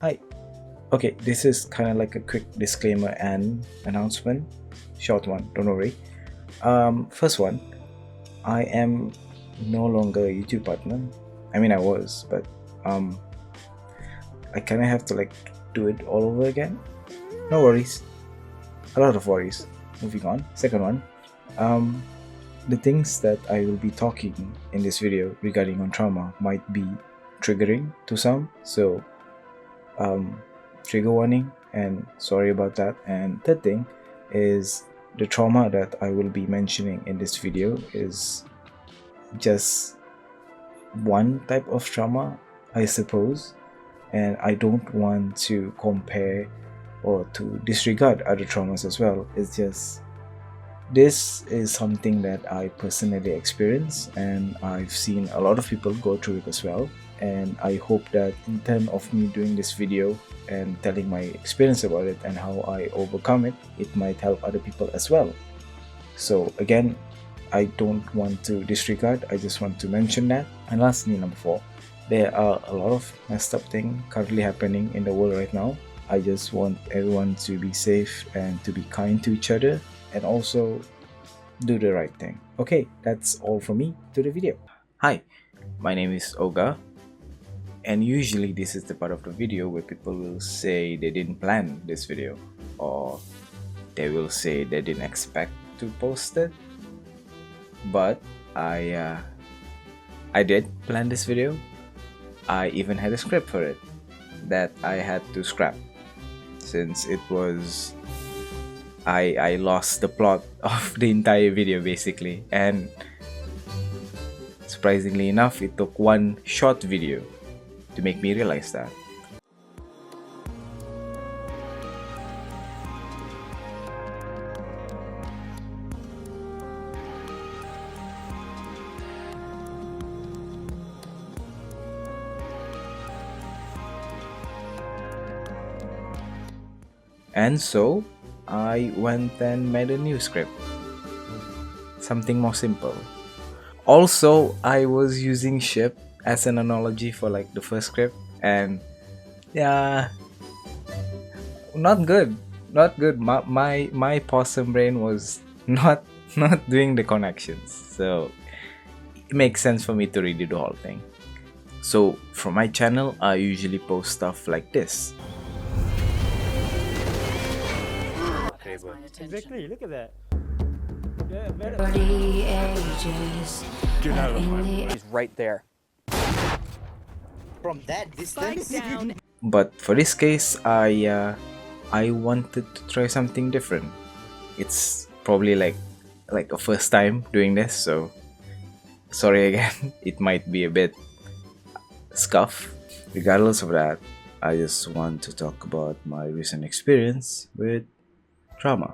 Hi. Okay, this is kind of like a quick disclaimer and announcement. Short one, don't worry. First one, I am no longer a YouTube partner. I mean, I was, but um, I kind of have to like do it all over again. No worries. A lot of worries. Moving on. Second one, um, the things that I will be talking in this video regarding on trauma might be triggering to some. So trigger warning and sorry about that. And third thing is the trauma that I will be mentioning in this video is just one type of trauma, I suppose, and I don't want to compare or to disregard other traumas as well. It's just this is something that I personally experienced, and I've seen a lot of people go through it as well. And I hope that in turn of me doing this video and telling my experience about it and how I overcome it, it might help other people as well. So again, I don't want to disregard, I just want to mention that. And lastly, number 4, there are a lot of messed up things currently happening in the world right now. I just want everyone to be safe and to be kind to each other and also do the right thing. Okay, that's all from me to the video. Hi, my name is Oga, and usually this is the part of the video where people will say they didn't plan this video, or they will say they didn't expect to post it. But I did plan this video. I even had a script for it that I had to scrap since it was I lost the plot of the entire video basically, and surprisingly enough, it took one short video to make me realize that. And so I went and made a new script, something more simple. Also, I was using ship as an analogy for like the first script, and yeah, not good. My possum brain was not doing the connections, so it makes sense for me to redo the whole thing. So from my channel, I usually post stuff like this. Exactly, look at that. Get out of my way. He's right there. From that distance? But for this case, I wanted to try something different. It's probably like a first time doing this, so sorry again. It might be a bit scuff. Regardless of that, I just want to talk about my recent experience with trauma.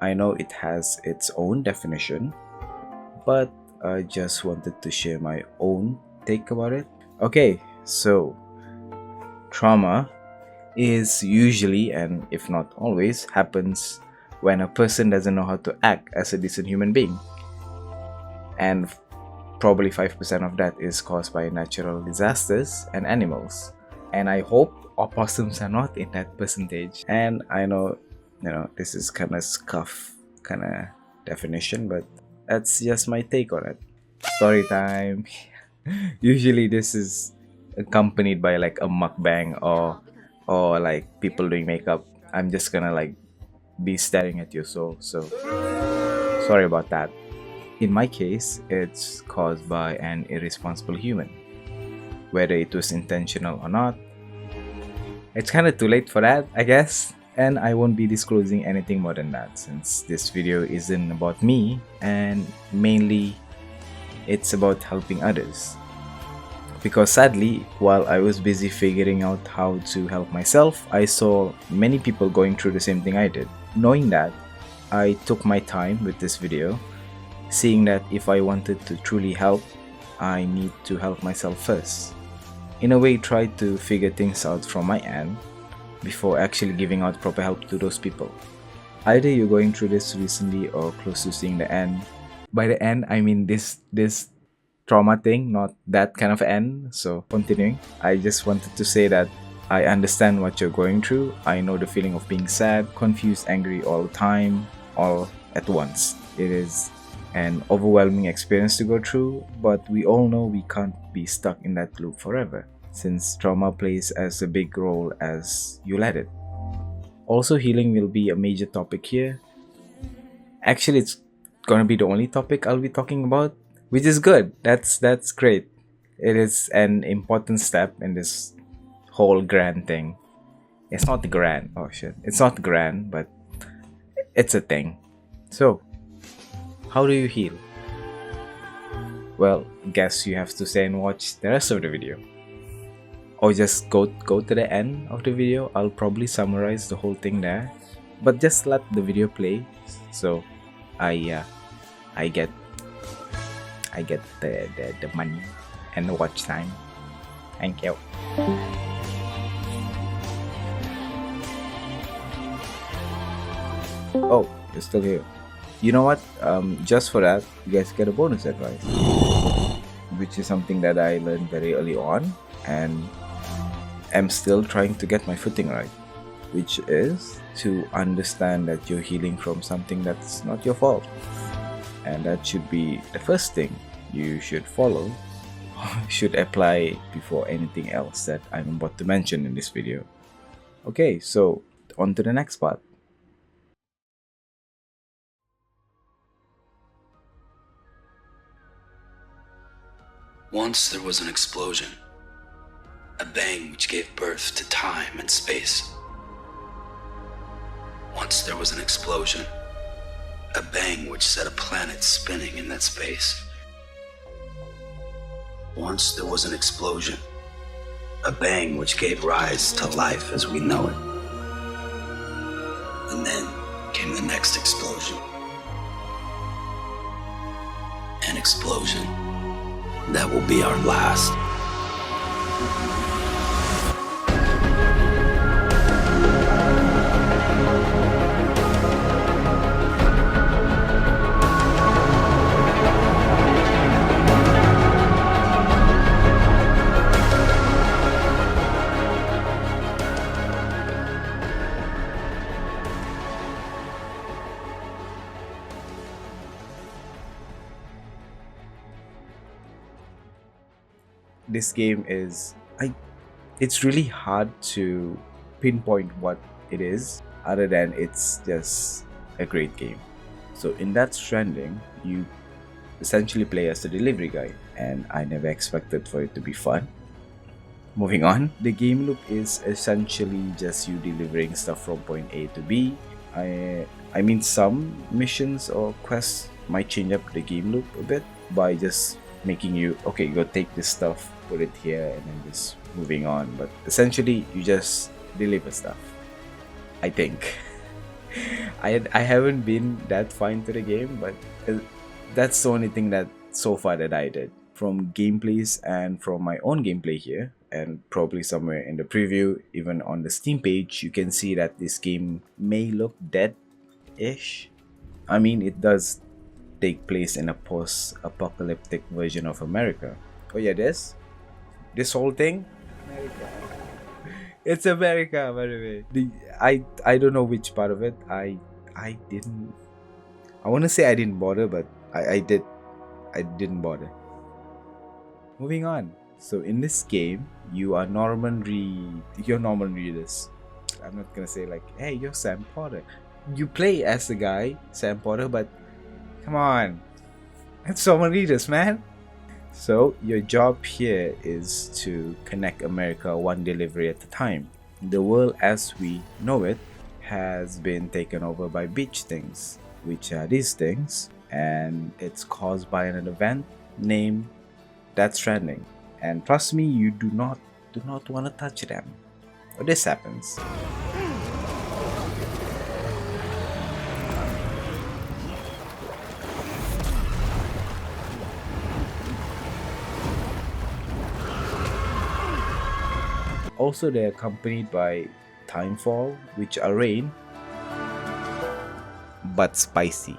I know it has its own definition, but I just wanted to share my own take about it. Okay, so trauma is usually, and if not always, happens when a person doesn't know how to act as a decent human being. And probably 5% of that is caused by natural disasters and animals. And I hope opossums are not in that percentage. And I know, this is kind of scuff kind of definition, but that's just my take on it. Story time. Usually this is accompanied by like a mukbang or like people doing makeup. I'm just gonna like be staring at you, so sorry about that. In my case, it's caused by an irresponsible human. Whether it was intentional or not, it's kind of too late for that, I guess. And I won't be disclosing anything more than that, since this video isn't about me, and mainly it's about helping others. Because sadly, while I was busy figuring out how to help myself, I saw many people going through the same thing I did. Knowing that, I took my time with this video, seeing that if I wanted to truly help, I need to help myself first. In a way, try to figure things out from my end before actually giving out proper help to those people. Either you're going through this recently or close to seeing the end. By the end, I mean this trauma thing, not that kind of end. So continuing, I just wanted to say that I understand what you're going through. I know the feeling of being sad, confused, angry all the time, all at once. It is an overwhelming experience to go through, but we all know we can't be stuck in that loop forever, since trauma plays as a big role as you let it. Also, healing will be a major topic here. Actually, it's gonna be the only topic I'll be talking about, which is good. That's great. It is an important step in this whole grand thing. It's not grand. Oh shit. It's not grand, but it's a thing. So, how do you heal? Well, guess you have to stay and watch the rest of the video. Or just go to the end of the video. I'll probably summarize the whole thing there. But just let the video play, so I get the money and the watch time. Thank you. Oh, you're still here. You know what? Just for that, you guys get a bonus advice, which is something that I learned very early on, and am still trying to get my footing right, which is to understand that you're healing from something that's not your fault. And that should be the first thing you should follow, should apply before anything else that I'm about to mention in this video. Okay, so on to the next part. Once there was an explosion, a bang which gave birth to time and space. Once there was an explosion, a bang which set a planet spinning in that space. Once there was an explosion, a bang which gave rise to life as we know it. And then came the next explosion. An explosion that will be our last. This game is it's really hard to pinpoint what it is, other than it's just a great game. So in that Stranding, you essentially play as the delivery guy, and I never expected for it to be fun. Moving on, the game loop is essentially just you delivering stuff from point A to B. I mean, some missions or quests might change up the game loop a bit by just making you, okay, go take this stuff, put it here, and then just moving on. But essentially, you just deliver stuff, I think. I haven't been that far into the game, but that's the only thing that so far that I did. From gameplays and from my own gameplay here, and probably somewhere in the preview, even on the Steam page, you can see that this game may look dead-ish. I mean, it does take place in a post-apocalyptic version of America. Oh yeah, this whole thing, America. It's America, by the way. I don't know which part of it. I didn't. I want to say I didn't bother, but I didn't bother. Moving on. So in this game, you're Norman Reedus. I'm not gonna say like, hey, you're Sam Potter. You play as the guy Sam Potter, but come on, it's Norman Reedus, man. So your job here is to connect America one delivery at a time. The world as we know it has been taken over by beach things, which are these things, and it's caused by an event named Death Stranding. And trust me, you do not want to touch them, or this happens. Also, they're accompanied by timefall, which are rain, but spicy.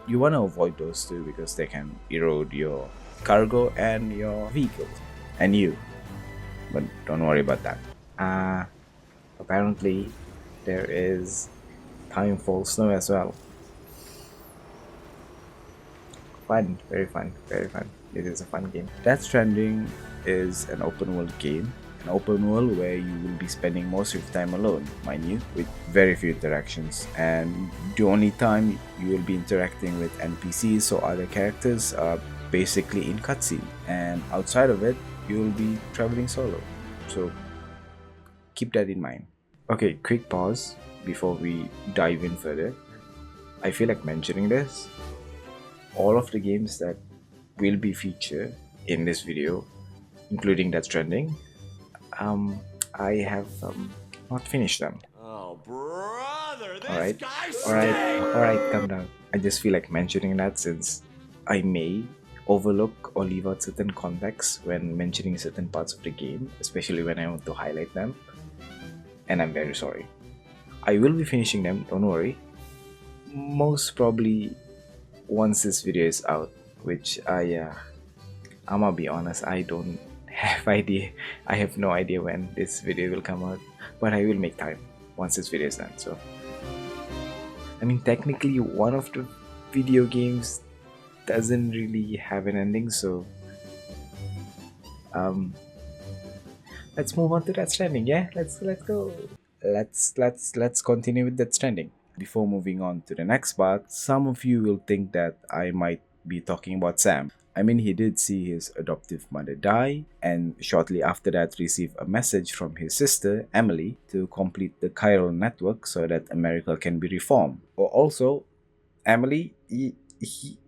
You want to avoid those two because they can erode your cargo and your vehicle and you. But don't worry about that. Apparently there is timefall snow as well. Fun, very fun, very fun. It is a fun game. Death Stranding is an open world game. An open world where you will be spending most of your time alone, mind you, with very few interactions. And the only time you will be interacting with NPCs or other characters are basically in cutscene. And outside of it, you will be traveling solo. So keep that in mind. Okay, quick pause before we dive in further. I feel like mentioning this. All of the games that will be featured in this video, including Death Stranding, I have not finished them. Oh, brother, this Alright, guy alright, calm down. I just feel like mentioning that since I may overlook or leave out certain context when mentioning certain parts of the game, especially when I want to highlight them. And I'm very sorry. I will be finishing them, don't worry. Most probably once this video is out, which I'ma be honest, I don't have idea. I have no idea when this video will come out, but I will make time once this video is done. So I mean, technically one of the video games doesn't really have an ending, so let's move on to Death Stranding. Yeah, let's go. Let's continue with Death Stranding. Before moving on to the next part, some of you will think that I might be talking about Sam. I mean, he did see his adoptive mother die, and shortly after that receive a message from his sister, Emily, to complete the chiral network so that America can be reformed. Or also, Emily,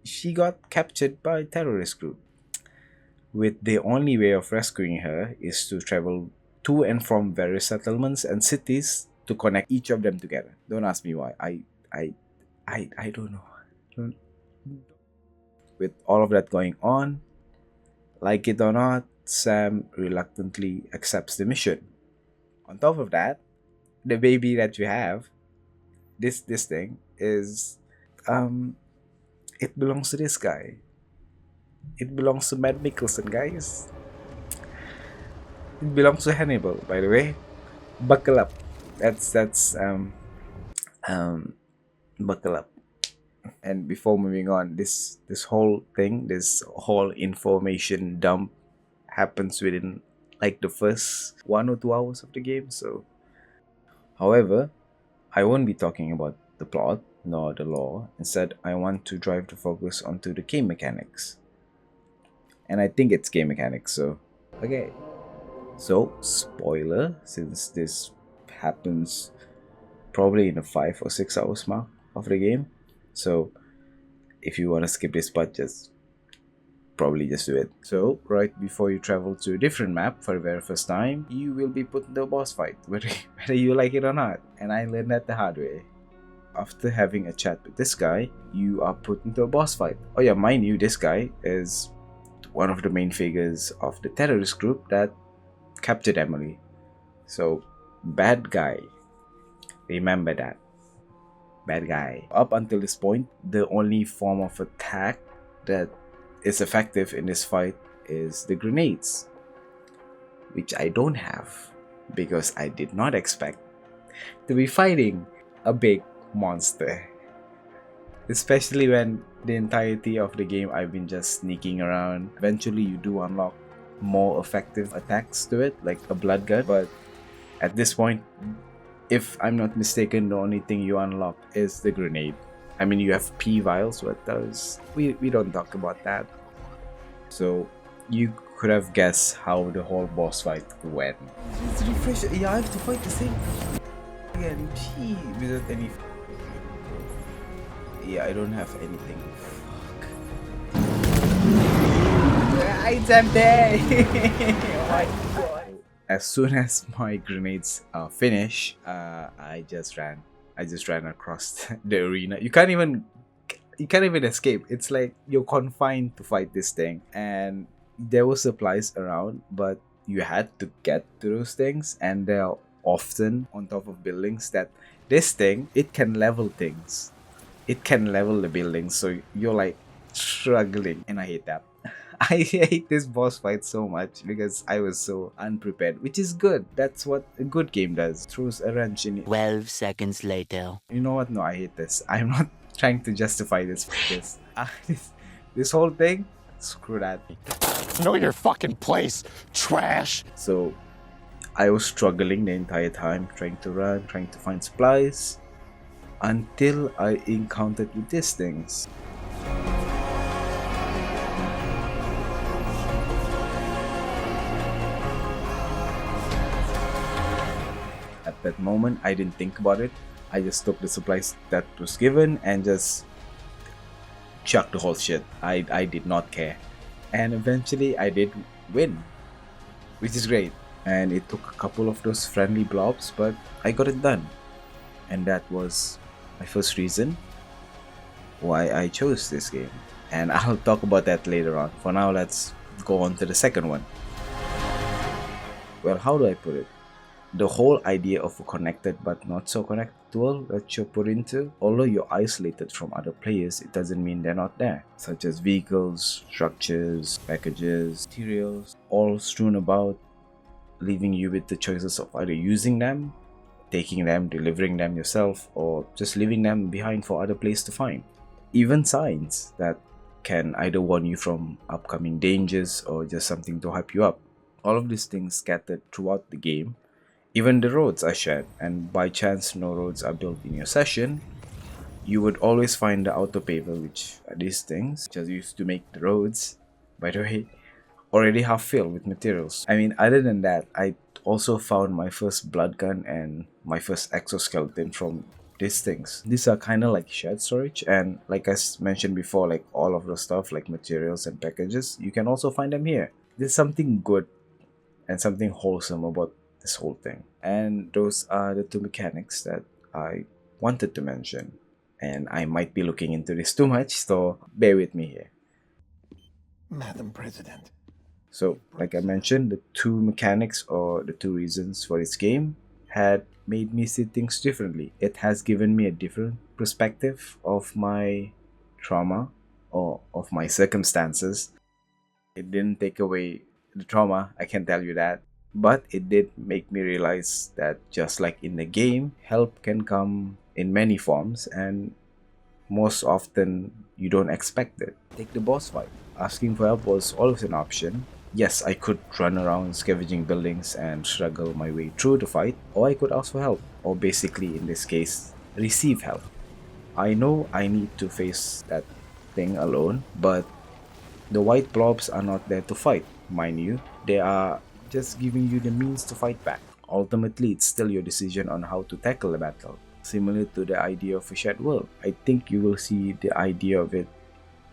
she got captured by a terrorist group. With the only way of rescuing her is to travel to and from various settlements and cities to connect each of them together. Don't ask me why. I don't know. With all of that going on, like it or not, Sam reluctantly accepts the mission. On top of that, the baby that you have, this thing is it belongs to this guy. It belongs to Matt Mikkelsen, guys. It belongs to Hannibal, by the way. Buckle up. That's buckle up. And before moving on, this whole thing, this whole information dump happens within like the first 1 or 2 hours of the game. So, however, I won't be talking about the plot nor the lore. Instead, I want to drive the focus onto the game mechanics. And I think it's game mechanics, so okay. So, spoiler, since this happens probably in the 5 or 6 hours mark of the game. So, if you want to skip this part, just do it. So, right before you travel to a different map for the very first time, you will be put into a boss fight, whether you like it or not. And I learned that the hard way. After having a chat with this guy, you are put into a boss fight. Oh yeah, mind you, this guy is one of the main figures of the terrorist group that captured Emily. So, bad guy. Remember that. Bad guy. Up until this point, the only form of attack that is effective in this fight is the grenades, which I don't have because I did not expect to be fighting a big monster. Especially when the entirety of the game I've been just sneaking around. Eventually you do unlock more effective attacks to it, like a blood gut, but at this point, if I'm not mistaken, the only thing you unlock is the grenade. I mean, you have P vials, what does? We don't talk about that. So you could have guessed how the whole boss fight went. It's refresh. Yeah, I have to fight the same again. Gee, without any. Yeah, I don't have anything. Fuck. It's empty. Oh my god. As soon as my grenades are finished, I just ran across the arena. You can't even escape. It's like you're confined to fight this thing. And there were supplies around, but you had to get to those things, and they're often on top of buildings. That this thing, it can level things. It can level the buildings, so you're like struggling, and I hate that. I hate this boss fight so much because I was so unprepared, which is good. That's what a good game does. Throws a wrench in it. 12 seconds later. You know what? No, I hate this. I'm not trying to justify this. This whole thing, screw that. Know your fucking place, trash. So I was struggling the entire time, trying to run, trying to find supplies, until I encountered with these things. At that moment, I didn't think about it. I just took the supplies that was given and just chucked the whole shit. I did not care. And eventually I did win, which is great. And it took a couple of those friendly blobs, but I got it done. And that was my first reason why I chose this game. And I'll talk about that later on. For now, let's go on to the second one. Well, how do I put it? The whole idea of a connected but not so connected world that you're put into, although you're isolated from other players, it doesn't mean they're not there, such as vehicles, structures, packages, materials, all strewn about, leaving you with the choices of either using them, taking them, delivering them yourself, or just leaving them behind for other players to find. Even signs that can either warn you from upcoming dangers or just something to hype you up. All of these things scattered throughout the game. Even the roads are shared, and by chance no roads are built in your session, you would always find the auto paver, which are these things just used to make the roads, by the way, already half filled with materials. I mean, other than that, I also found my first blood gun and my first exoskeleton from these things. These are kind of like shared storage, and like I mentioned before, like all of the stuff like materials and packages, you can also find them here. There's something good and something wholesome about this whole thing. And those are the two mechanics that I wanted to mention. And I might be looking into this too much, so bear with me here. Madam President. So, like I mentioned, the two mechanics or the two reasons for this game had made me see things differently. It has given me a different perspective of my trauma or of my circumstances. It didn't take away the trauma, I can tell you that. But it did make me realize that just like in the game, help can come in many forms and most often you don't expect it. Take the boss fight. Asking for help was always an option. Yes, I could run around scavenging buildings and struggle my way through the fight, or I could ask for help, or basically in this case, receive help. I know I need to face that thing alone, but the white blobs are not there to fight, mind you. They are just giving you the means to fight back. Ultimately, it's still your decision on how to tackle the battle. Similar to the idea of a shared world, I think you will see the idea of it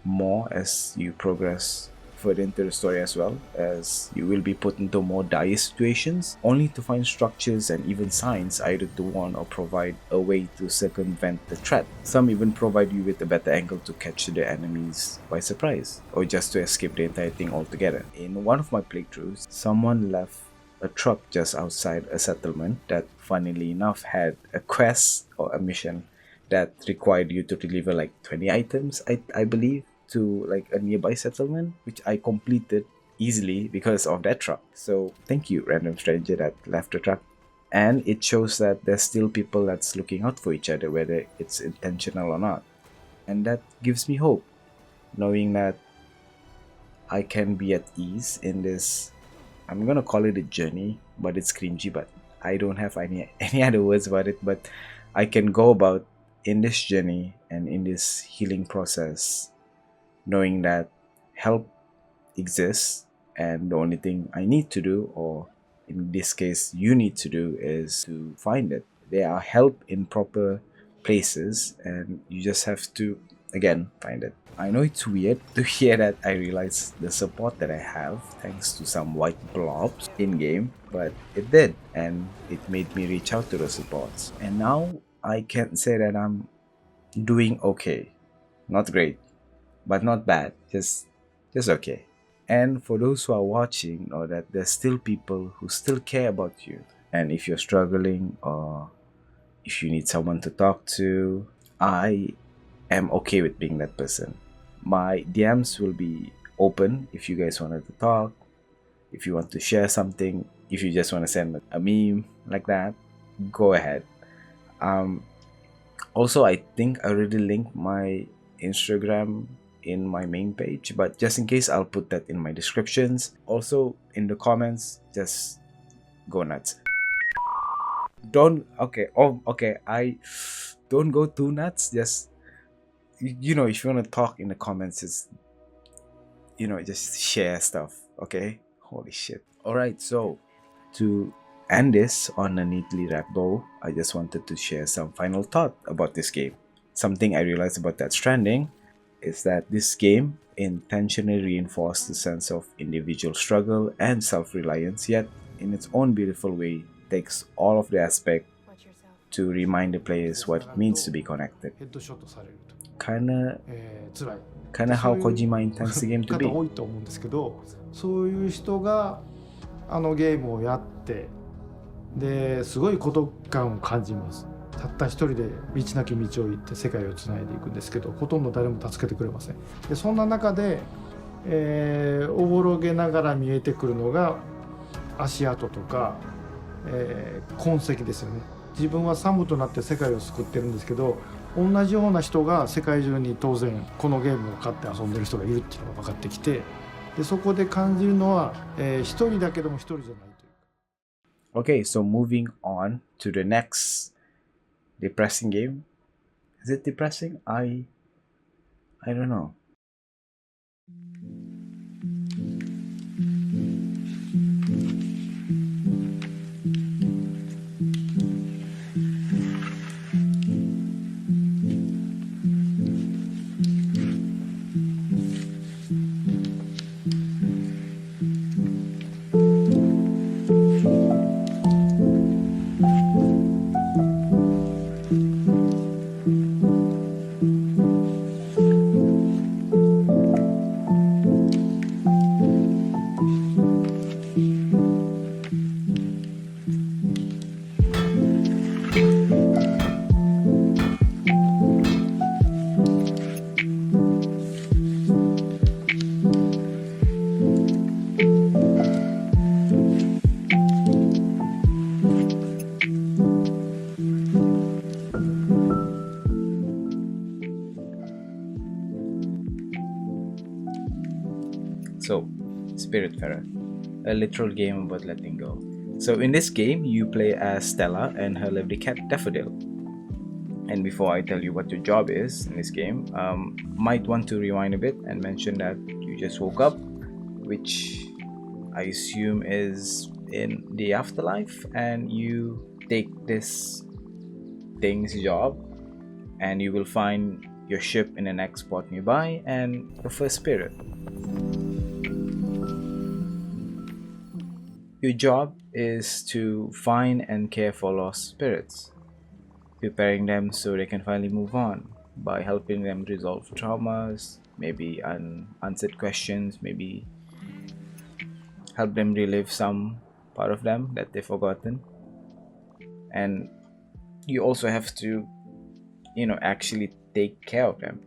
more as you progress further into the story, as well as you will be put into more dire situations, only to find structures and even signs either to warn or provide a way to circumvent the threat. Some even provide you with a better angle to catch the enemies by surprise, or just to escape the entire thing altogether. In one of my playthroughs, someone left a truck just outside a settlement that, funnily enough, had a quest or a mission that required you to deliver like 20 items, I believe, to like a nearby settlement, which I completed easily because of that truck. So thank you, random stranger that left the truck. And it shows that there's still people that's looking out for each other, whether it's intentional or not. And that gives me hope, knowing that I can be at ease in this, I'm gonna call it a journey, but it's cringy, but I don't have any other words about it. But I can go about in this journey and in this healing process, knowing that help exists, and the only thing I need to do, or in this case you need to do, is to find it. There are help in proper places and you just have to, again, find it. I know it's weird to hear that I realize the support that I have thanks to some white blobs in game, but it did, and it made me reach out to the supports. And now I can say that I'm doing okay. Not great, but not bad, just okay. And for those who are watching, know that there's still people who still care about you. And if you're struggling or if you need someone to talk to, I am okay with being that person. My DMs will be open if you guys wanted to talk, if you want to share something, if you just want to send a meme like that, go ahead. Also, I think I already linked my Instagram in my main page, but just in case, I'll put that in my descriptions. Also, in the comments, just go nuts. Don't, okay, oh, okay, I don't go too nuts. Just, you know, if you want to talk in the comments, just, you know, just share stuff, okay? Holy shit. All right, so to end this on a neatly wrapped bow, I just wanted to share some final thought about this game. Something I realized about that Stranding is that this game intentionally reinforced the sense of individual struggle and self-reliance, yet in its own beautiful way takes all of the aspect to remind the players what it means to be connected. ヘッドショットされると Kinda 辛い kinda how そういう Kojima intends the game to 方 be. 多いと思うんですけど、そういう人があのゲームをやってですごい孤独感を感じます。たった一人で道なき道を行って世界をつないでいくんですけど、ほとんど誰も助けてくれません。でそんな中で、おぼろげながら見えてくるのが足跡とか、痕跡ですよね。自分はサムとなって世界を救ってるんですけど、同じような人が世界中に当然このゲームを買って遊んでる人がいるっていうのが分かってきて、でそこで感じるのは、一人だけども一人じゃないというか。Okay, so moving on to the next depressing game. Is it depressing? I don't know. So, Spiritfairer, a literal game about letting go. So, in this game, you play as Stella and her lovely cat Daffodil. And before I tell you what your job is in this game, might want to rewind a bit and mention that you just woke up, which I assume is in the afterlife, and you take this thing's job, and you will find your ship in the next spot nearby and the first spirit. Your job is to find and care for lost spirits, preparing them so they can finally move on by helping them resolve traumas, maybe unanswered questions, maybe help them relive some part of them that they've forgotten. And you also have to, actually take care of them,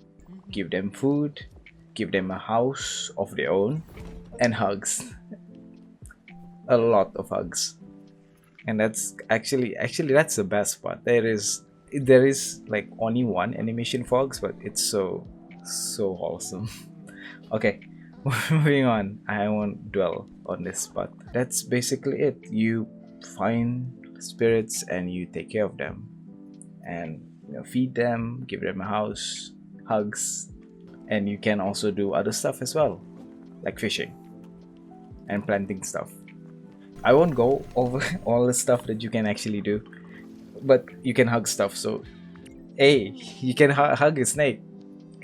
give them food, give them a house of their own, and hugs. A lot of hugs. And that's actually that's the best part. There is like only one animation for hugs, but it's so wholesome. Okay, moving on. I won't dwell on this part. That's basically it. You find spirits and you take care of them, and feed them, give them a house, hugs, and you can also do other stuff as well, like fishing and planting stuff. I won't go over all the stuff that you can actually do, but you can hug stuff. So, hey, you can hug a snake.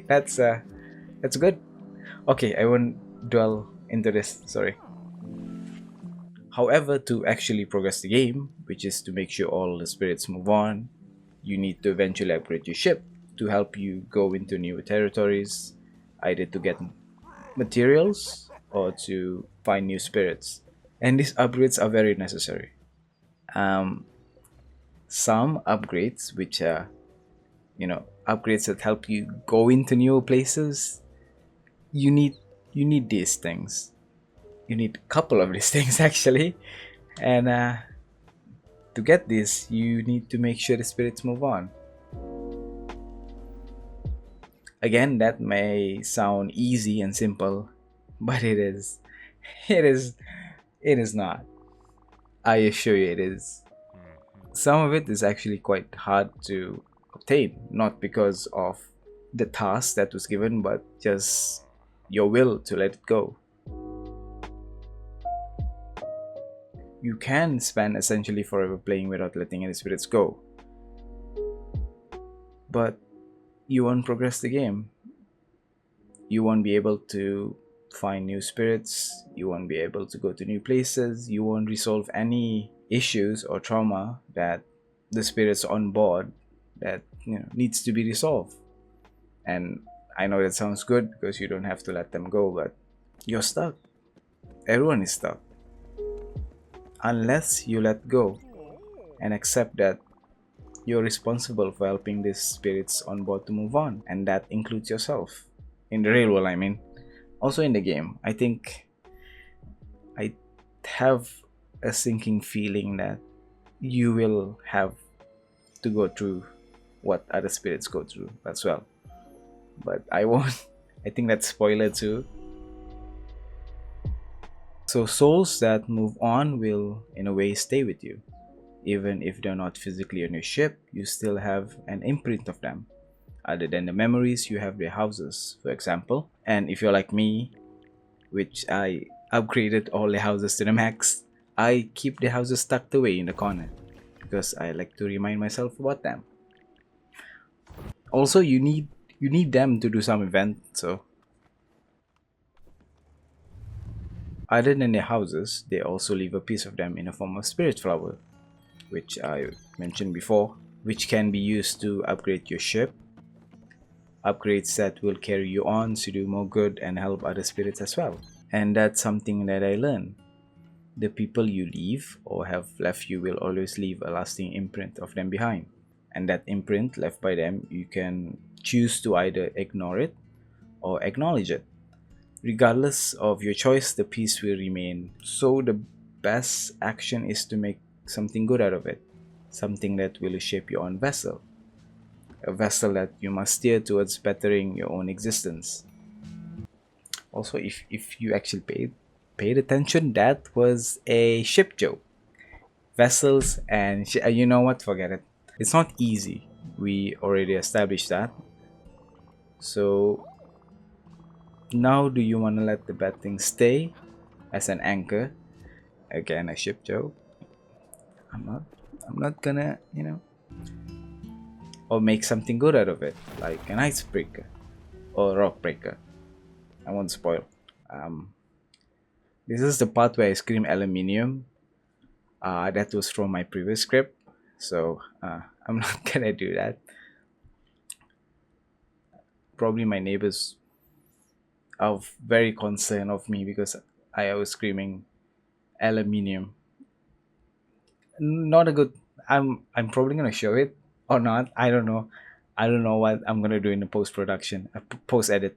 That's good. Okay, I won't dwell into this. Sorry. However, to actually progress the game, which is to make sure all the spirits move on, you need to eventually upgrade your ship to help you go into new territories, either to get materials or to find new spirits. And these upgrades are very necessary. Some upgrades, which are, upgrades that help you go into new places, you need You need these things. You need a couple of these things actually, and to get this, you need to make sure the spirits move on. Again, that may sound easy and simple, but it is. It is. It is not. I assure you, it is. Some of it is actually quite hard to obtain, not because of the task that was given, but just your will to let it go. You can spend essentially forever playing without letting any spirits go, but you won't progress the game. You won't be able to find new spirits, you won't be able to go to new places, you won't resolve any issues or trauma that the spirits on board that needs to be resolved. And I know that sounds good because you don't have to let them go, but you're stuck. Everyone is stuck. Unless you let go and accept that you're responsible for helping these spirits on board to move on, and that includes yourself. In the real world, I mean. Also in the game, I think I have a sinking feeling that you will have to go through what other spirits go through as well. But I won't. I think that's spoiler too. So souls that move on will in a way stay with you. Even if they're not physically on your ship, you still have an imprint of them. Other than the memories, you have their houses, for example. And if you're like me, which I upgraded all the houses to the max, I keep the houses tucked away in the corner because I like to remind myself about them. Also, you need them to do some event, so other than their houses, they also leave a piece of them in a form of spirit flower, which I mentioned before, which can be used to upgrade your ship. Upgrades that will carry you on to do more good and help other spirits as well. And that's something that I learned. The people you leave or have left you will always leave a lasting imprint of them behind. And that imprint left by them, you can choose to either ignore it or acknowledge it. Regardless of your choice, the piece will remain. So the best action is to make something good out of it. Something that will shape your own vessel. A vessel that you must steer towards bettering your own existence. Also, if you actually paid attention, that was a ship joke. Vessels and you know what? Forget it. It's not easy. We already established that. So now, do you want to let the bad thing stay as an anchor? Again, a ship joke. I'm not gonna, or make something good out of it, like an icebreaker or rock breaker. I won't spoil. This is the part where I scream aluminium. That was from my previous script, so I'm not gonna do that. Probably my neighbors are very concerned of me because I was screaming aluminium. Not a good. I'm probably gonna show it or not. I don't know. I don't know what I'm gonna do in the post production, post edit.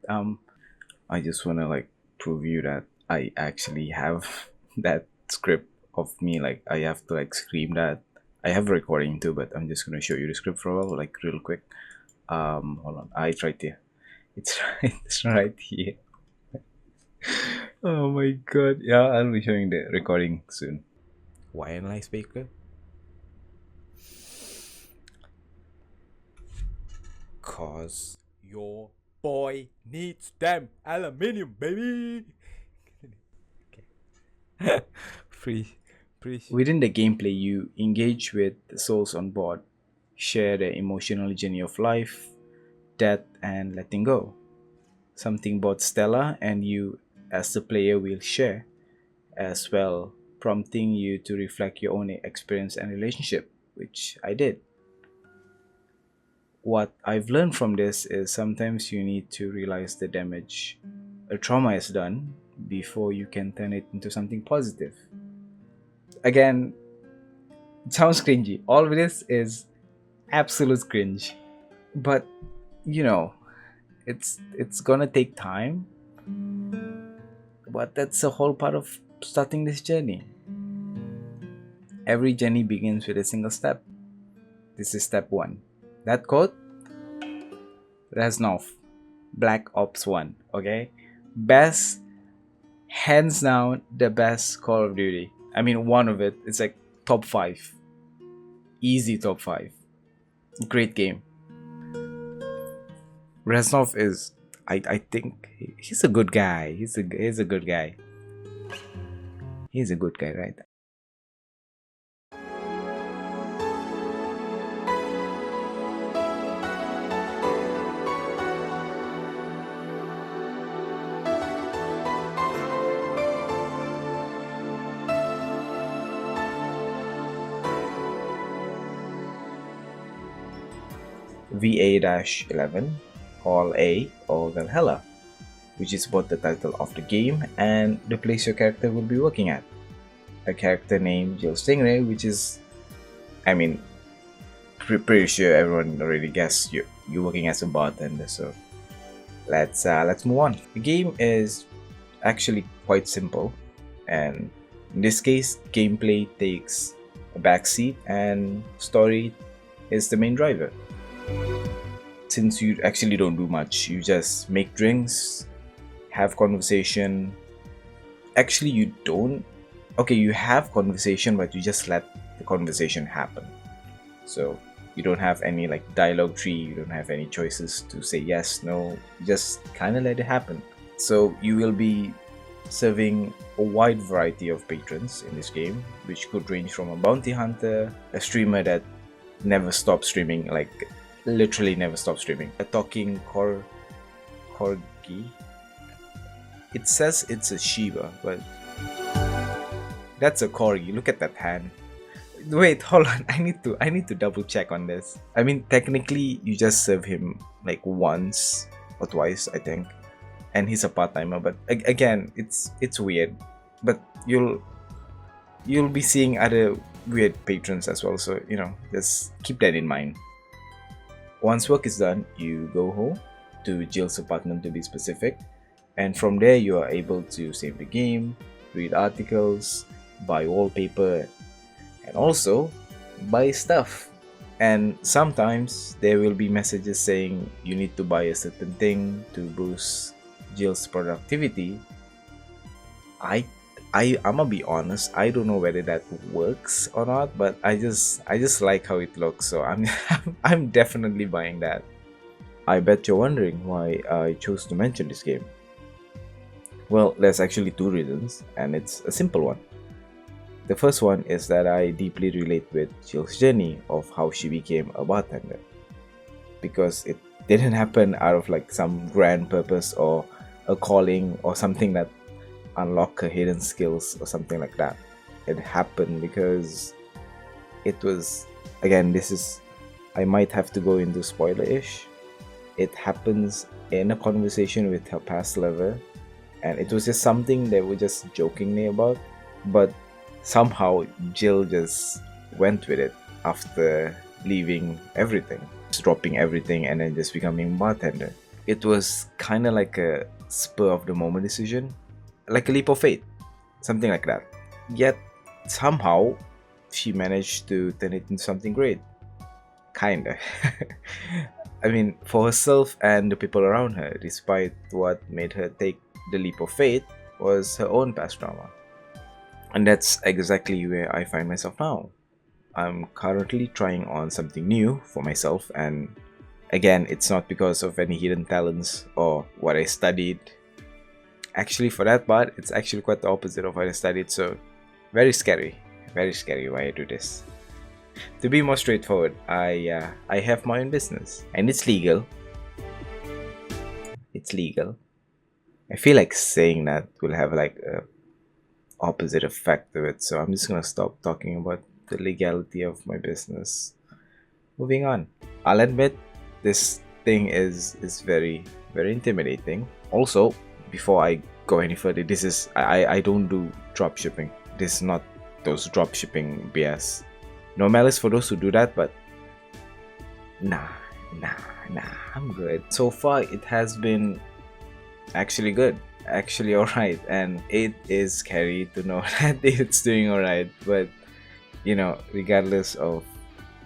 I just wanna like prove you that I actually have that script of me. Like I have to like scream that. I have a recording too, but I'm just gonna show you the script for a while, like real quick. Hold on. It's right there. It's right here. Oh my god. Yeah, I'll be showing the recording soon. Why an icebreaker? Cause your boy needs them aluminium, baby. Free. Within the gameplay, you engage with the souls on board, share the emotional journey of life, death, and letting go. Something both Stella and you, as the player, will share, as well, prompting you to reflect your own experience and relationship, which I did. What I've learned from this is sometimes you need to realize the damage a trauma has done before you can turn it into something positive. Again, it sounds cringy. All of this is absolute cringe. But it's gonna take time. But that's the whole part of starting this journey. Every journey begins with a single step. This is step 1. That quote? Reznov, Black Ops 1, okay? Best, hands down, the best Call of Duty. I mean, one of it, it's like top 5. Easy top 5. Great game. Reznov is, I think, he's a good guy. He's a good guy. He's a good guy, right? VA-11, All A, or Valhalla, which is both the title of the game and the place your character will be working at. A character named Jill Stingray, which is, I mean, pretty sure everyone already guessed you're working as a bartender. So let's move on. The game is actually quite simple, and in this case, gameplay takes a backseat and story is the main driver. Since you actually don't do much, you just make drinks, have conversation. Actually, you don't. Okay, you have conversation, but you just let the conversation happen. So you don't have any like dialogue tree, you don't have any choices to say yes, no, you just kind of let it happen. So you will be serving a wide variety of patrons in this game, which could range from a bounty hunter, a streamer that never stops streaming, like literally never stops streaming, a talking corgi. It says it's a Shiba, but that's a corgi. Look at that hand. Wait, hold on. I need to double check on this. I mean, technically, you just serve him like once or twice, I think, and he's a part-timer. But again, it's weird. But you'll be seeing other weird patrons as well. So just keep that in mind. Once work is done, you go home to Jill's apartment to be specific, and from there you are able to save the game, read articles, buy wallpaper, and also buy stuff. And sometimes there will be messages saying you need to buy a certain thing to boost Jill's productivity. I'm gonna be honest, I don't know whether that works or not, but I just like how it looks, so I'm I'm definitely buying that. I bet you're wondering why I chose to mention this game. Well, there's actually 2 reasons, and it's a simple one. The first one is that I deeply relate with Jill's journey of how she became a bartender, because it didn't happen out of like some grand purpose or a calling or something that unlock her hidden skills or something like that. It happened because it was, again, I might have to go into spoiler-ish. It happens in a conversation with her past lover, and it was just something they were just jokingly about, but somehow Jill just went with it after leaving everything, just dropping everything and then just becoming a bartender. It was kind of like a spur of the moment decision, like a leap of faith, something like that. Yet somehow she managed to turn it into something great. Kinda. I mean, for herself and the people around her, despite what made her take the leap of faith was her own past trauma. And that's exactly where I find myself now. I'm currently trying on something new for myself, and again, it's not because of any hidden talents or what I studied. Actually, for that part, it's actually quite the opposite of what I studied, so very scary why I do this. To be more straightforward, I have my own business, and it's legal. It's legal. I feel like saying that will have like a opposite effect to it, so I'm just gonna stop talking about the legality of my business. Moving on. I'll admit this thing is very intimidating. Also, before I go any further, this is I don't do drop shipping. This is not those drop shipping BS. No malice for those who do that, but nah, I'm good. So far it has been actually good. actually alright, and it is scary to know that it's doing alright. But regardless of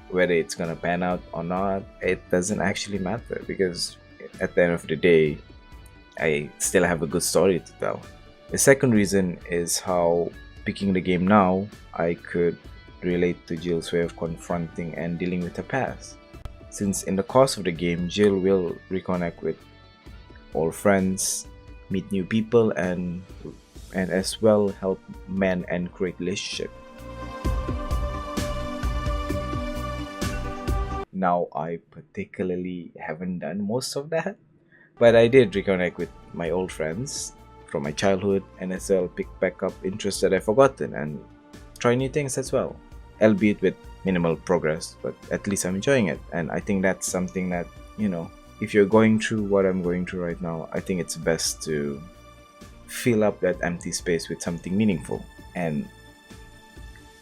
whether it's gonna pan out or not, it doesn't actually matter because at the end of the day, I still have a good story to tell. The second reason is how picking the game now, I could relate to Jill's way of confronting and dealing with her past. Since in the course of the game, Jill will reconnect with old friends, meet new people, and as well help mend and create relationship. Now I particularly haven't done most of that, but I did reconnect with my old friends from my childhood and as well pick back up interests that I've forgotten and try new things as well, albeit with minimal progress, but at least I'm enjoying it. And I think that's something that, if you're going through what I'm going through right now, I think it's best to fill up that empty space with something meaningful. And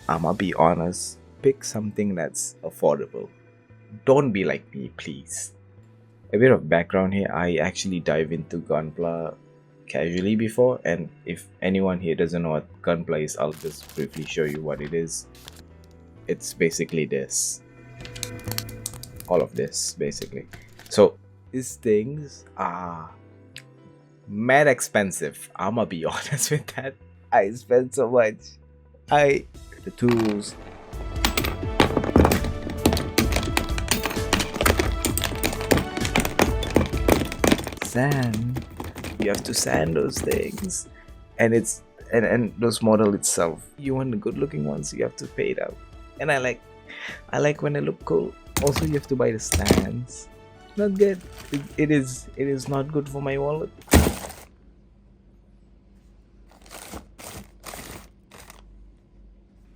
I'ma be honest, pick something that's affordable. Don't be like me, please. A bit of background here, I actually dive into Gunpla casually before, and if anyone here doesn't know what Gunpla is, I'll just briefly show you what it is. It's basically this. All of this, basically. So, these things are mad expensive. I'ma be honest with that. I spent so much. The tools, sand. You have to sand those things, and and those model itself. You want the good looking ones, you have to pay it out. And I like when they look cool. Also, you have to buy the stands. Not good. It is not good for my wallet.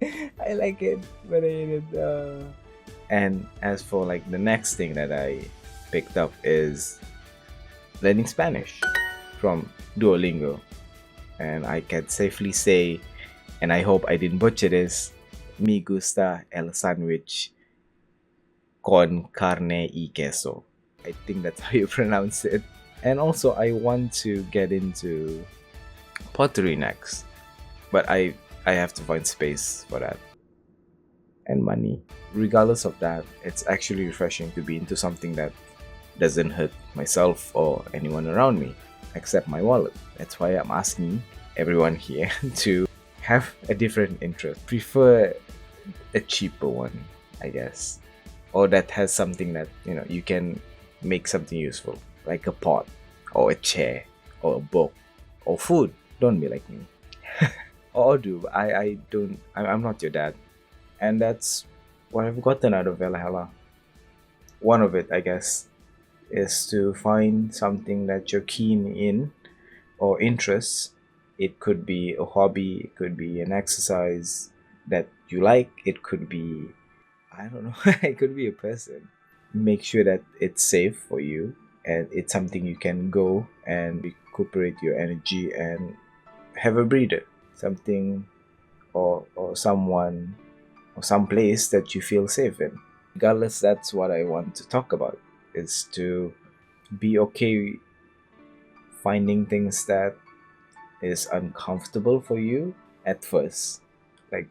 I like it, but I hate it. And as for like the next thing that I picked up is learning Spanish from Duolingo, and I can safely say, and I hope I didn't butcher this, me gusta el sandwich con carne y queso. I think that's how you pronounce it. And also, I want to get into pottery next, but I have to find space for that and money. Regardless of that, it's actually refreshing to be into something that doesn't hurt myself or anyone around me except my wallet. That's why I'm asking everyone here to have a different interest. Prefer a cheaper one, I guess, or that has something that you can make something useful, like a pot or a chair or a book or food. Don't be like me. Or do I don't I'm not your dad. And that's what I've gotten out of Valhalla. One of it, I guess, is to find something that you're keen in or interests. It could be a hobby, it could be an exercise that you like, it could be, I don't know, it could be a person. Make sure that it's safe for you and it's something you can go and recuperate your energy and have a breather. Something or someone or some place that you feel safe in. Regardless, that's what I want to talk about, is to be okay finding things that is uncomfortable for you at first. Like,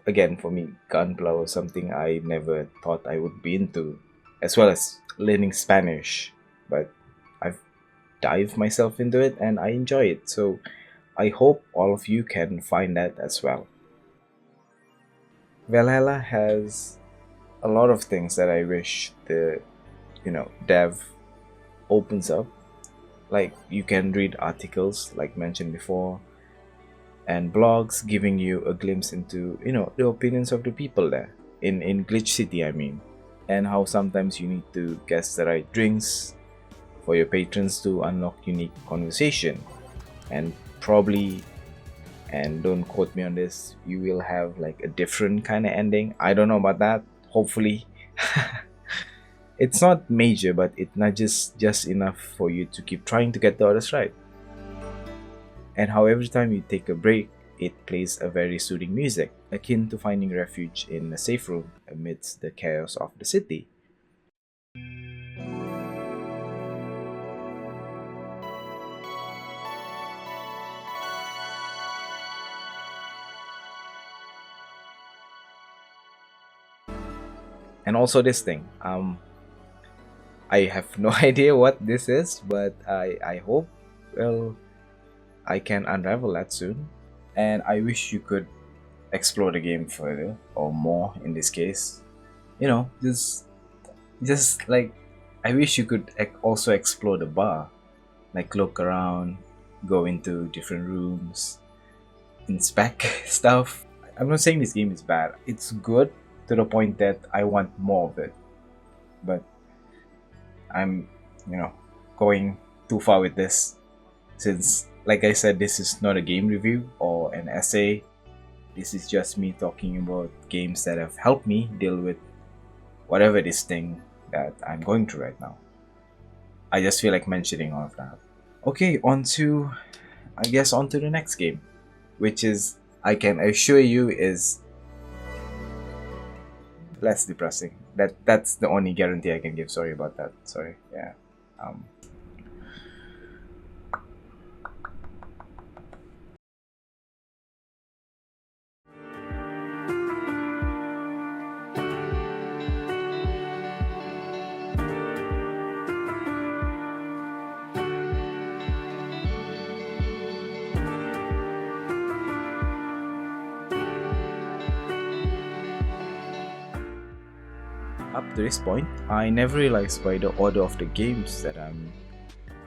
again, for me, gunpla was something I never thought I would be into, as well as learning Spanish. But I've dived myself into it and I enjoy it. So I hope all of you can find that as well. Valhalla has a lot of things that I wish the dev opens up. Like, you can read articles like mentioned before and blogs giving you a glimpse into the opinions of the people there in Glitch City, I mean, and how sometimes you need to guess the right drinks for your patrons to unlock unique conversation, and probably, and don't quote me on this, you will have like a different kind of ending. I don't know about that. Hopefully. It's not major, but it nudges just enough for you to keep trying to get the orders right. And how every time you take a break, it plays a very soothing music, akin to finding refuge in a safe room amidst the chaos of the city. And also this thing. I have no idea what this is, but I hope, well, I can unravel that soon. And I wish you could explore the game further or more in this case. You know, just like I wish you could also explore the bar, like look around, go into different rooms, inspect stuff. I'm not saying this game is bad. It's good to the point that I want more of it. But I'm, you know, going too far with this since, like I said, this is not a game review or an essay. This is just me talking about games that have helped me deal with whatever this thing that I'm going through right now. I just feel like mentioning all of that. Okay, on to the next game, which is, I can assure you, is less depressing. That's the only guarantee I can give. Sorry about that. Sorry. Yeah. Up to this point, I never realized by the order of the games that I'm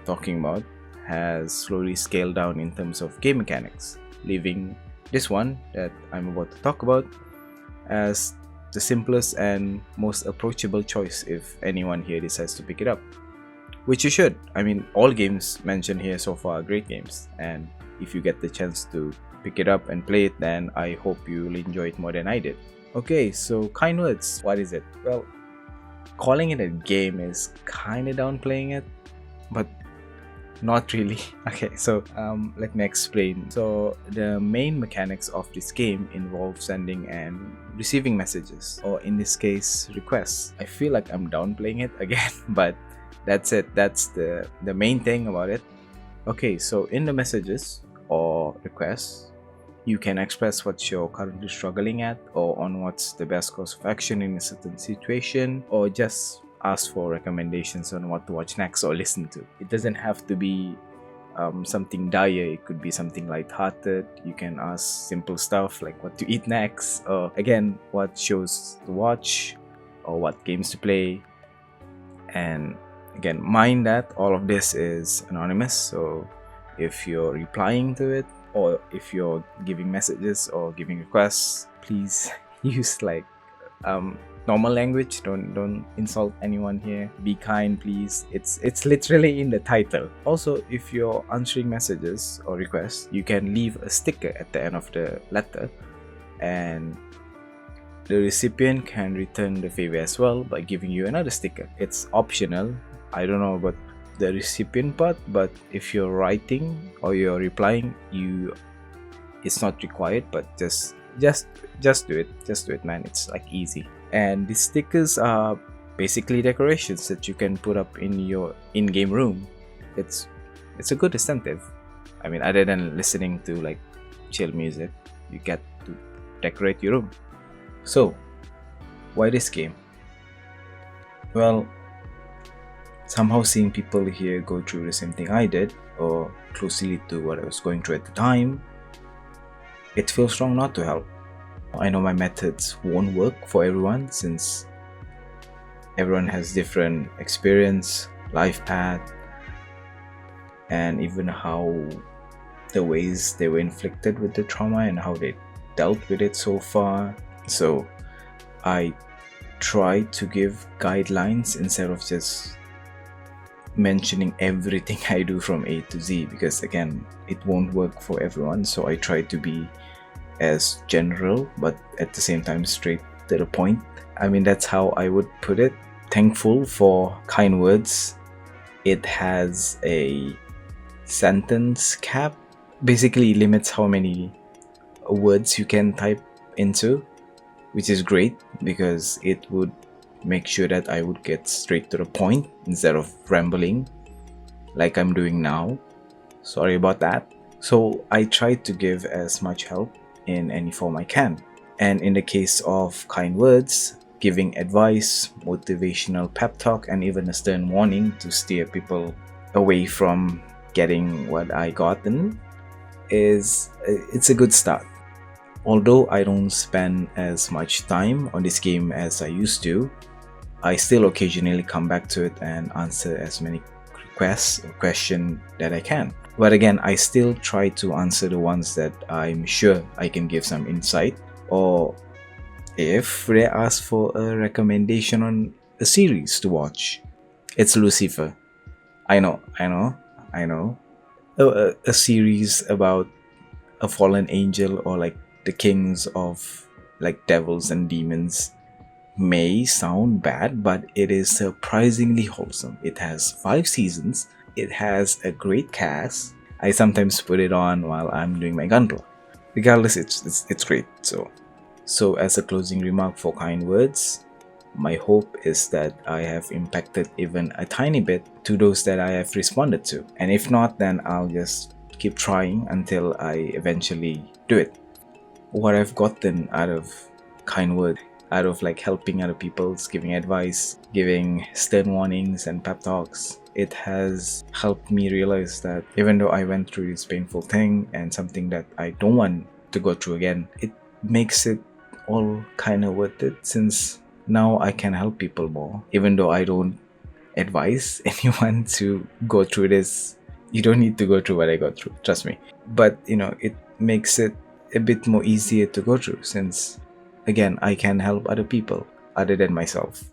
talking about has slowly scaled down in terms of game mechanics, leaving this one that I'm about to talk about as the simplest and most approachable choice if anyone here decides to pick it up. Which you should. I mean, all games mentioned here so far are great games, and if you get the chance to pick it up and play it, then I hope you'll enjoy it more than I did. Okay, so Kind Words, what is it? Well, calling it a game is kinda downplaying it, but not really. Okay, so let me explain. So the main mechanics of this game involve sending and receiving messages, or in this case, requests. I feel like I'm downplaying it again, but that's it. That's the main thing about it. Okay, so in the messages or requests, you can express what you're currently struggling at, or on what's the best course of action in a certain situation, or just ask for recommendations on what to watch next or listen to. It doesn't have to be something dire. It could be something lighthearted. You can ask simple stuff like what to eat next, or again, what shows to watch, or what games to play. And again, mind that all of this is anonymous, so if you're replying to it, or if you're giving messages or giving requests, please use like normal language. Don't insult anyone here. Be kind, please. It's literally in the title. Also, if you're answering messages or requests, you can leave a sticker at the end of the letter, and the recipient can return the favor as well by giving you another sticker. It's optional. I don't know about the recipient part, but if you're writing or you're replying, it's not required, but just do it, man. It's like easy. And the stickers are basically decorations that you can put up in your in-game room. It's a good incentive. I mean, other than listening to like chill music, you get to decorate your room. So why this game? Well, somehow seeing people here go through the same thing I did, or closely to what I was going through at the time, it feels wrong not to help. I know my methods won't work for everyone, since everyone has different experience, life path, and even how the ways they were inflicted with the trauma and how they dealt with it so far. So I try to give guidelines instead of just mentioning everything I do from A to Z, because again, it won't work for everyone. So I try to be as general but at the same time straight to the point. I mean, that's how I would put it. Thankful for Kind Words, it has a sentence cap, basically limits how many words you can type into, which is great because it would make sure that I would get straight to the point instead of rambling like I'm doing now. Sorry about that. So I try to give as much help in any form I can. And in the case of Kind Words, giving advice, motivational pep talk, and even a stern warning to steer people away from getting what I gotten it's a good start. Although I don't spend as much time on this game as I used to, I still occasionally come back to it and answer as many requests or questions that I can. But again, I still try to answer the ones that I'm sure I can give some insight, or if they ask for a recommendation on a series to watch. It's Lucifer. I know. A series about a fallen angel, or like the kings of like devils and demons, may sound bad, but it is surprisingly wholesome. It has 5 seasons. It has a great cast. I sometimes put it on while I'm doing my gunpla. Regardless, it's great. So as a closing remark for kind words, my hope is that I have impacted even a tiny bit to those that I have responded to. And if not, then I'll just keep trying until I eventually do it. What I've gotten out of kind words, out of like helping other people, giving advice, giving stern warnings and pep talks, it has helped me realize that even though I went through this painful thing and something that I don't want to go through again, it makes it all kind of worth it, since now I can help people more. Even though I don't advise anyone to go through this, you don't need to go through what I got through, trust me. But it makes it a bit more easier to go through, since again I can help other people other than myself.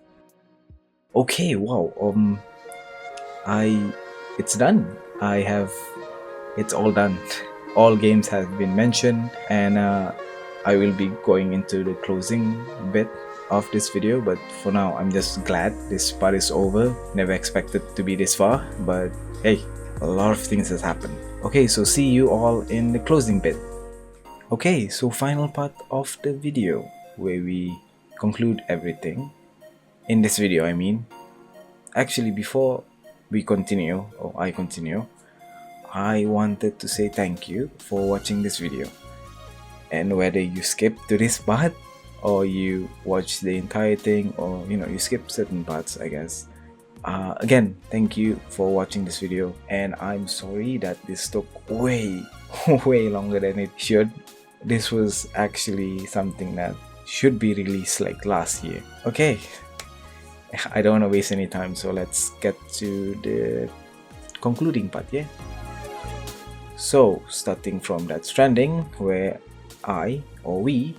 Okay, wow, it's done. It's all done. All games have been mentioned, and I will be going into the closing bit of this video, but for now I'm just glad this part is over. Never expected to be this far, but hey, a lot of things has happened. Okay, so see you all in the closing bit. Okay, so final part of the video where we conclude everything in this video. I mean, actually, before we continue, or I continue, I wanted to say thank you for watching this video. And whether you skip to this part or you watch the entire thing, or you skip certain parts, I guess, again, thank you for watching this video, and I'm sorry that this took way longer than it should. This was actually something that should be released like last year. Okay, I don't want to waste any time, so let's get to the concluding part. Yeah, so starting from that Stranding, where we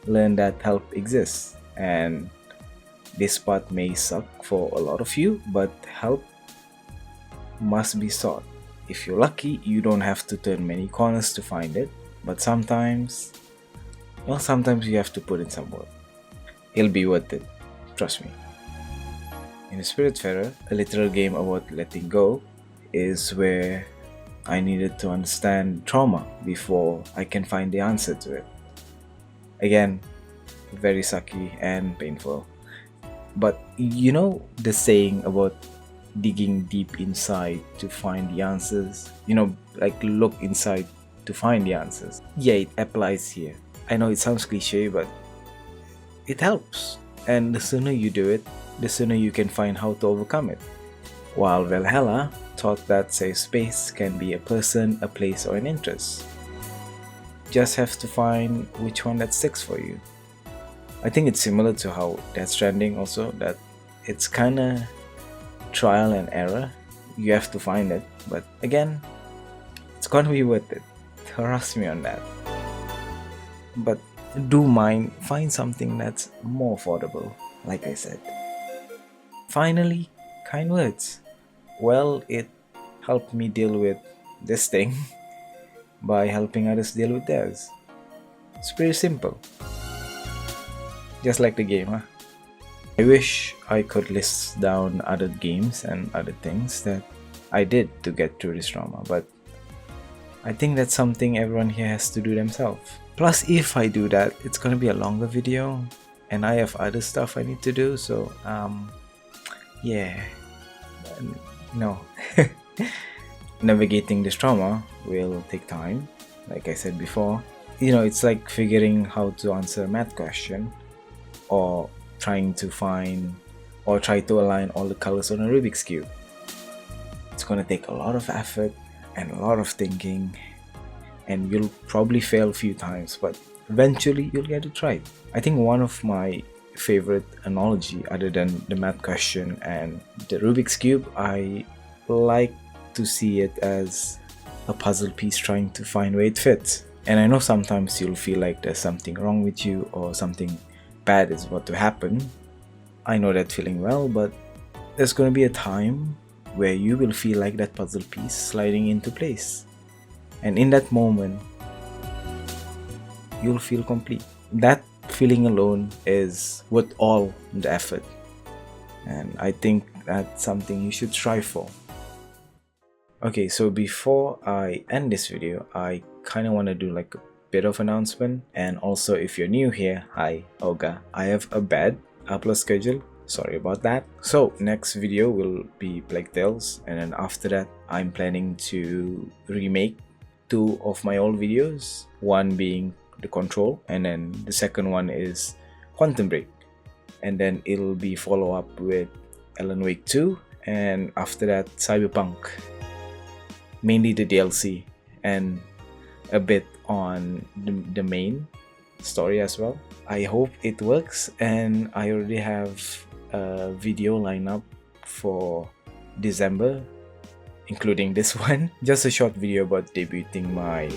learn that help exists, and this part may suck for a lot of you, but help must be sought. If you're lucky, you don't have to turn many corners to find it, but sometimes you have to put in some work. It'll be worth it, trust me. In Spiritfairer, a literal game about letting go, is where I needed to understand trauma before I can find the answer to it. Again, very sucky and painful. But you know the saying about digging deep inside to find the answers? Like look inside to find the answers. Yeah, it applies here. I know it sounds cliche, but it helps. And the sooner you do it, the sooner you can find how to overcome it. While Valhalla taught that safe space can be a person, a place, or an interest. Just have to find which one that sticks for you. I think it's similar to how Death Stranding also, that it's kinda trial and error. You have to find it, but again, it's gonna be worth it. Trust me on that. But do find something that's more affordable, like I said. Finally, kind words. Well, it helped me deal with this thing by helping others deal with theirs. It's pretty simple. Just like the game, huh? I wish I could list down other games and other things that I did to get through this trauma, but I think that's something everyone here has to do themselves. Plus, if I do that, it's gonna be a longer video, and I have other stuff I need to do, so yeah. No. Navigating this trauma will take time, like I said before. It's like figuring how to answer a math question, or trying to find or try to align all the colors on a Rubik's Cube. It's gonna take a lot of effort and a lot of thinking, and you'll probably fail a few times, but eventually you'll get it right. I think one of my favorite analogy, other than the math question and the Rubik's Cube, I like to see it as a puzzle piece trying to find where it fits. And I know sometimes you'll feel like there's something wrong with you or something bad is about to happen. I know that feeling well, but there's gonna be a time where you will feel like that puzzle piece sliding into place. And in that moment, you'll feel complete. That feeling alone is worth all the effort. And I think that's something you should strive for. Okay, so before I end this video, I kind of want to do like a bit of announcement. And also, if you're new here, hi, Olga. I have a bad upload schedule. Sorry about that. So next video will be Plague Tales, and then after that I'm planning to remake 2 of my old videos, one being The Control, and then the second one is Quantum Break, and then it'll be follow up with Alan Wake 2, and after that Cyberpunk, mainly the DLC and a bit on the main story as well. I hope it works, and I already have a video lineup for December, including this one. Just a short video about debuting my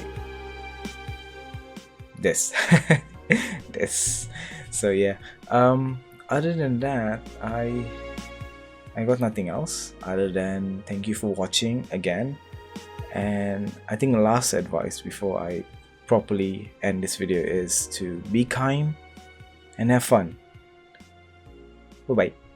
this. So yeah, other than that, I got nothing else other than thank you for watching again. And I think the last advice before I properly end this video is to be kind and have fun. Bye bye.